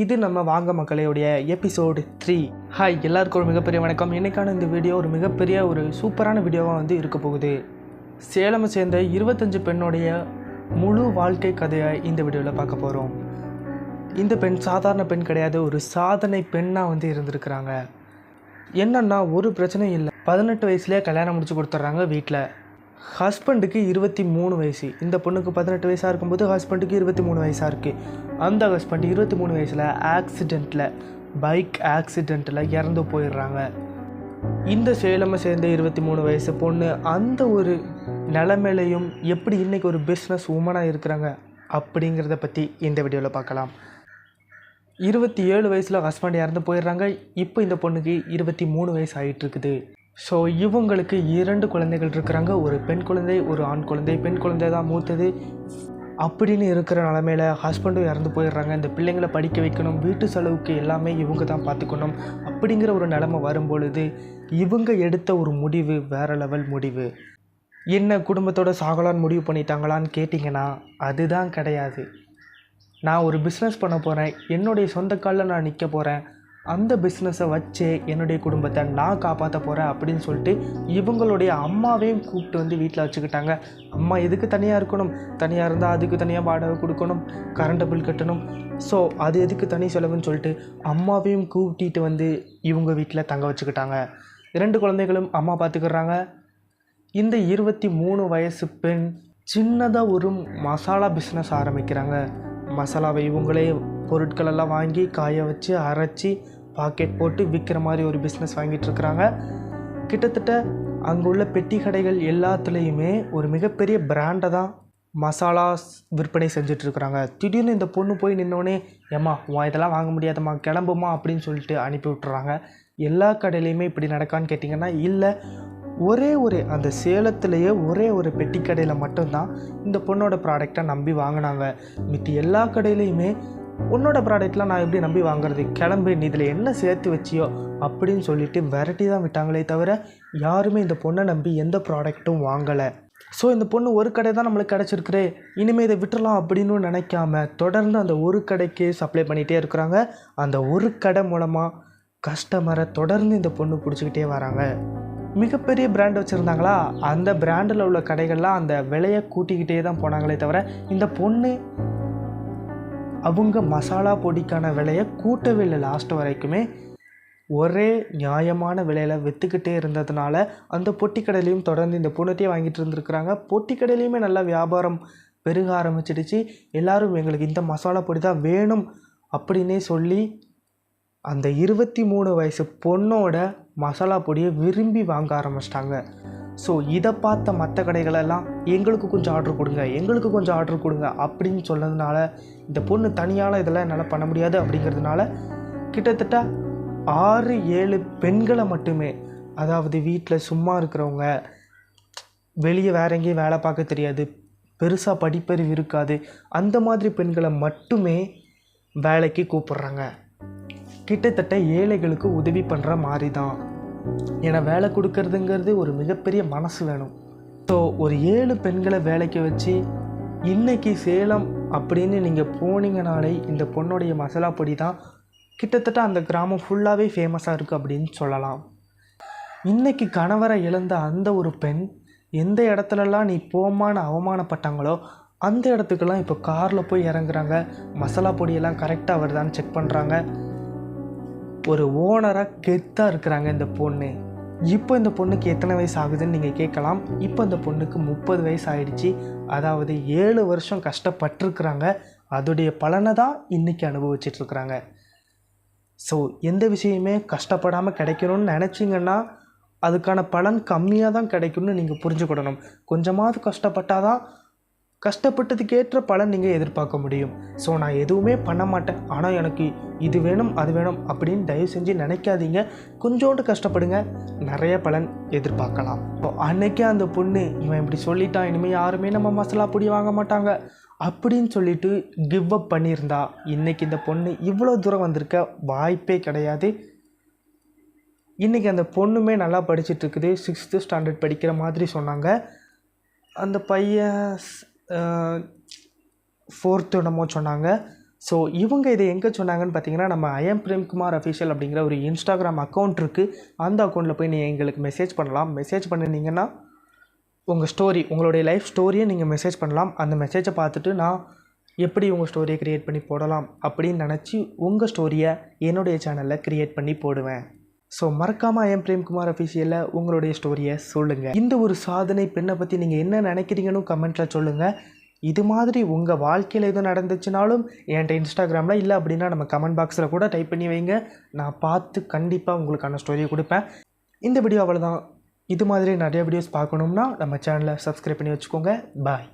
இது நம்ம வாங்க மக்களையுடைய எபிசோடு 3. ஹாய், எல்லாருக்கும் ஒரு மிகப்பெரிய வணக்கம். இன்றைக்கான இந்த வீடியோ ஒரு மிகப்பெரிய ஒரு சூப்பரான வீடியோவாக இருக்க போகுது. சேலமை சேர்ந்த 25 பெண்ணுடைய முழு வாழ்க்கை கதையை இந்த வீடியோவில் பார்க்க போகிறோம். இந்த பெண் சாதாரண பெண் கிடையாது, ஒரு சாதனை பெண்ணாக இருந்திருக்கிறாங்க. என்னன்னா ஒரு பிரச்சனையும் இல்லை. 18 வயசுலேயே கல்யாணம் முடிச்சு கொடுத்துட்றாங்க வீட்டில். ஹஸ்பண்டுக்கு 23 வயசு. இந்த பொண்ணுக்கு 18 வயசாக இருக்கும்போது ஹஸ்பண்டுக்கு 23 வயசாக இருக்குது. அந்த ஹஸ்பண்ட் 23 வயசில் பைக் ஆக்சிடெண்ட்டில் இறந்து போயிடுறாங்க. இந்த சேலமை சேர்ந்த 23 வயசு பொண்ணு அந்த ஒரு நிலைமையிலையும் எப்படி இன்றைக்கி ஒரு பிஸ்னஸ் உமனாக இருக்கிறாங்க அப்படிங்கிறத பற்றி இந்த வீடியோவில் பார்க்கலாம். 27 வயசில் ஹஸ்பண்ட் இறந்து போயிடுறாங்க. இப்போ இந்த பொண்ணுக்கு 23 வயசு ஆகிட்டுருக்குது. ஸோ இவங்களுக்கு 2 குழந்தைகள் இருக்கிறாங்க. ஒரு பெண் குழந்தை, ஒரு ஆண் குழந்தை. பெண் குழந்தை தான் மூத்தது. அப்படின்னு இருக்கிற நிலமையில் ஹஸ்பண்டும் இறந்து போயிடுறாங்க. இந்த பிள்ளைங்களை படிக்க வைக்கணும், வீட்டு செலவுக்கு எல்லாமே இவங்க தான் பார்த்துக்கணும். அப்படிங்கிற ஒரு நிலைமை வரும்பொழுது இவங்க எடுத்த ஒரு முடிவு வேறு லெவல் முடிவு. என்ன குடும்பத்தோட சாகலான்னு முடிவு பண்ணிட்டாங்களான்னு கேட்டிங்கன்னா அதுதான் கிடையாது. நான் ஒரு பிஸ்னஸ் பண்ண போகிறேன், என்னுடைய சொந்த காலில் நான் நிற்க போகிறேன், அந்த பிஸ்னஸை வச்சே என்னுடைய குடும்பத்தை நான் காப்பாற்ற போகிறேன் அப்படின்னு சொல்லிட்டு இவங்களுடைய அம்மாவையும் கூப்பிட்டு வீட்டில் வச்சுக்கிட்டாங்க. அம்மா எதுக்கு தனியாக இருக்கணும், தனியாக இருந்தால் அதுக்கு தனியாக வாடகை கொடுக்கணும், கரண்ட் பில் கட்டணும், ஸோ அது எதுக்கு தனி செலவுன்னு சொல்லிட்டு அம்மாவையும் கூப்பிட்டு இவங்க வீட்டில் தங்க வச்சுக்கிட்டாங்க. 2 குழந்தைகளும் அம்மா பார்த்துக்கிறாங்க. இந்த 23 வயசு பெண் சின்னதாக ஒரு மசாலா பிஸ்னஸ் ஆரம்பிக்கிறாங்க. மசாலாவை இவங்களே பொருட்களெல்லாம் வாங்கி காய வச்சு அரைச்சி பாக்கெட் போட்டு விற்கிற மாதிரி ஒரு பிஸ்னஸ் வாங்கிட்டுருக்குறாங்க. கிட்டத்தட்ட அங்கே உள்ள பெட்டி கடைகள் எல்லாத்துலேயுமே ஒரு மிகப்பெரிய பிராண்டை தான் மசாலா விற்பனை செஞ்சிட்ருக்குறாங்க. திடீர்னு இந்த பொண்ணு போய் நின்னோடனே, ஏம்மா இதெல்லாம் வாங்க முடியாதம்மா, கிளம்புமா அப்படின்னு சொல்லிட்டு அனுப்பி விட்டுறாங்க. எல்லா கடையிலையுமே இப்படி நடக்கான்னு கேட்டிங்கன்னா இல்லை. அந்த சேலத்திலேயே ஒரே ஒரு பெட்டி கடையில் மட்டும்தான் இந்த பொண்ணோட ப்ராடக்டை நம்பி வாங்கினாங்க. மித்தி எல்லா கடையிலையுமே உன்னோட ப்ராடக்ட்லாம் நான் எப்படி நம்பி வாங்குறது, கிளம்பு, நீ இதில் என்ன சேர்த்து வச்சியோ அப்படின்னு சொல்லிட்டு விரட்டி தான் விட்டாங்களே தவிர யாருமே இந்த பொண்ணை நம்பி எந்த ப்ராடக்ட்டும் வாங்கலை. ஸோ இந்த பொண்ணு ஒரு கடை தான் நம்மளுக்கு கிடச்சிருக்குறே, இனிமேல் இதை விட்டுறலாம் அப்படின்னு நினைக்காம தொடர்ந்து அந்த ஒரு கடைக்கு சப்ளை பண்ணிகிட்டே இருக்கிறாங்க. அந்த ஒரு கடை மூலமாக கஸ்டமரை தொடர்ந்து இந்த பொண்ணு பிடிச்சிக்கிட்டே வராங்க. மிகப்பெரிய பிராண்ட் வச்சுருந்தாங்களா, அந்த பிராண்டில் உள்ள கடைகள்லாம் அந்த விலையை கூட்டிக்கிட்டே தான் போனாங்களே தவிர இந்த பொண்ணு அவங்க மசாலா பொடிக்கான விலையை கூட்டவே இல்லை. லாஸ்ட் வரைக்குமே ஒரே நியாயமான விலையில் விற்றுக்கிட்டே இருந்ததுனால அந்த பொட்டி கடையிலையும் தொடர்ந்து இந்த பொண்ணுத்தையே வாங்கிட்டு இருந்துருக்குறாங்க. பொட்டி கடையிலையுமே நல்லா வியாபாரம் பெருக ஆரம்பிச்சிடுச்சு. எல்லோரும் எங்களுக்கு இந்த மசாலா பொடி தான் வேணும் அப்படின்னே சொல்லி அந்த 23 வயசு பொண்ணோட மசாலா பொடியை விரும்பி வாங்க ஆரம்பிச்சிட்டாங்க. ஸோ இதை பார்த்த மற்ற கடைகளெல்லாம் எங்களுக்கு கொஞ்சம் ஆர்டர் கொடுங்க அப்படின்னு சொன்னதுனால இந்த பொண்ணு தனியால் இதெல்லாம் என்னால் பண்ண முடியாது அப்படிங்கிறதுனால கிட்டத்தட்ட 6-7 பெண்களை மட்டுமே, அதாவது வீட்டில் சும்மா இருக்கிறவங்க, வெளியே வேற எங்கேயும் வேலை பார்க்க தெரியாது, பெருசாக படிப்பறிவு இருக்காது, அந்த மாதிரி பெண்களை மட்டுமே வேலைக்கு கூப்பிட்றாங்க. கிட்டத்தட்ட ஏழைகளுக்கு உதவி பண்ணுற மாதிரி தான். ஏன்னா வேலை கொடுக்கறதுங்கிறது ஒரு மிகப்பெரிய மனசு வேணும். ஸோ ஒரு 7 பெண்களை வேலைக்கு வச்சு இன்றைக்கி சேலம் அப்படின்னு நீங்கள் போனீங்கனாலே இந்த பொண்ணுடைய மசாலா பொடி தான் கிட்டத்தட்ட அந்த கிராமம் ஃபுல்லாகவே ஃபேமஸாக இருக்குது அப்படின்னு சொல்லலாம். இன்றைக்கி கணவரை இழந்த அந்த ஒரு பெண் எந்த இடத்துலலாம் நீ போமான்னு அவமானப்பட்டாங்களோ அந்த இடத்துக்கெல்லாம் இப்போ காரில் போய் இறங்குறாங்க. மசாலா பொடியெல்லாம் கரெக்டாக வருதான்னு செக் பண்ணுறாங்க. ஒரு ஓனராக கெத்தாக இருக்கிறாங்க இந்த பொண்ணு. இப்போ இந்த பொண்ணுக்கு எத்தனை வயசு ஆகுதுன்னு நீங்கள் கேட்கலாம். இப்போ இந்த பொண்ணுக்கு 30 வயசு ஆகிடுச்சி. அதாவது 7 வருஷம் கஷ்டப்பட்டுருக்குறாங்க. அதோடைய பலனை தான் இன்றைக்கி அனுபவிச்சிட்ருக்குறாங்க. ஸோ எந்த விஷயமே கஷ்டப்படாமல் கிடைக்கணும்னு நினச்சிங்கன்னா அதுக்கான பலன் கம்மியாக தான் கிடைக்கும்னு நீங்கள் புரிஞ்சுக்கிடணும். கொஞ்சமாவது கஷ்டப்பட்டால் தான் கஷ்டப்பட்டதுக்கேற்ற பலன் நீங்கள் எதிர்பார்க்க முடியும். ஸோ நான் எதுவுமே பண்ண மாட்டேன், ஆனால் எனக்கு இது வேணும் அது வேணும் அப்படின்னு தயவு செஞ்சு நினைக்காதீங்க. கொஞ்சோண்டு கஷ்டப்படுங்க, நிறைய பலன் எதிர்பார்க்கலாம். அன்னைக்கே அந்த பொண்ணு இவன் இப்படி சொல்லிட்டான், இனிமேல் யாருமே நம்ம மசாலா பொடி வாங்க மாட்டாங்க அப்படின்னு சொல்லிட்டு கிவ் அப் பண்ணியிருந்தா இன்றைக்கி இந்த பொண்ணு இவ்வளோ தூரம் வந்திருக்க வாய்ப்பே கிடையாது. இன்றைக்கி அந்த பொண்ணுமே நல்லா படிச்சுட்ருக்குது. 6th ஸ்டாண்டர்ட் படிக்கிற மாதிரி சொன்னாங்க. அந்த பையன் 4th என்னமோ சொன்னாங்க. ஸோ இவங்க இதை எங்கே சொன்னாங்கன்னு பார்த்தீங்கன்னா, நம்ம ஐஎம் பிரேம்குமார் அஃபிஷியல் அப்படிங்கிற ஒரு இன்ஸ்டாகிராம் அக்கௌண்ட் இருக்குது. அந்த அக்கௌண்ட்டில் போய் நீங்கள் எங்களுக்கு மெசேஜ் பண்ணலாம். மெசேஜ் பண்ணினீங்கன்னா உங்கள் ஸ்டோரி, உங்களுடைய லைஃப் ஸ்டோரியை நீங்கள் மெசேஜ் பண்ணலாம். அந்த மெசேஜை பார்த்துட்டு நான் எப்படி உங்கள் ஸ்டோரியை க்ரியேட் பண்ணி போடலாம் அப்படின்னு நினச்சி உங்கள் ஸ்டோரியை என்னுடைய சேனலில் க்ரியேட் பண்ணி போடுவேன். ஸோ மறக்காமல் ஐஎம் பிரேம்குமார் அஃபிஷியலில் உங்களுடைய ஸ்டோரியை சொல்லுங்கள். இந்த ஒரு சாதனை பெண்ணை பற்றி நீங்கள் என்ன நினைக்கிறீங்கன்னு கமெண்ட்டில் சொல்லுங்கள். இது மாதிரி உங்கள் வாழ்க்கையில் எதுவும் நடந்துச்சுனாலும் என்கிட்ட இன்ஸ்டாகிராமில் இல்லை அப்படின்னா நம்ம கமெண்ட் பாக்ஸில் கூட டைப் பண்ணி வைங்க. நான் பார்த்து கண்டிப்பாக உங்களுக்கான ஸ்டோரியை கொடுப்பேன். இந்த வீடியோ அவ்வளோதான். இது மாதிரி நிறைய வீடியோஸ் பார்க்கணும்னா நம்ம சேனலை சப்ஸ்கிரைப் பண்ணி வச்சுக்கோங்க. பாய்.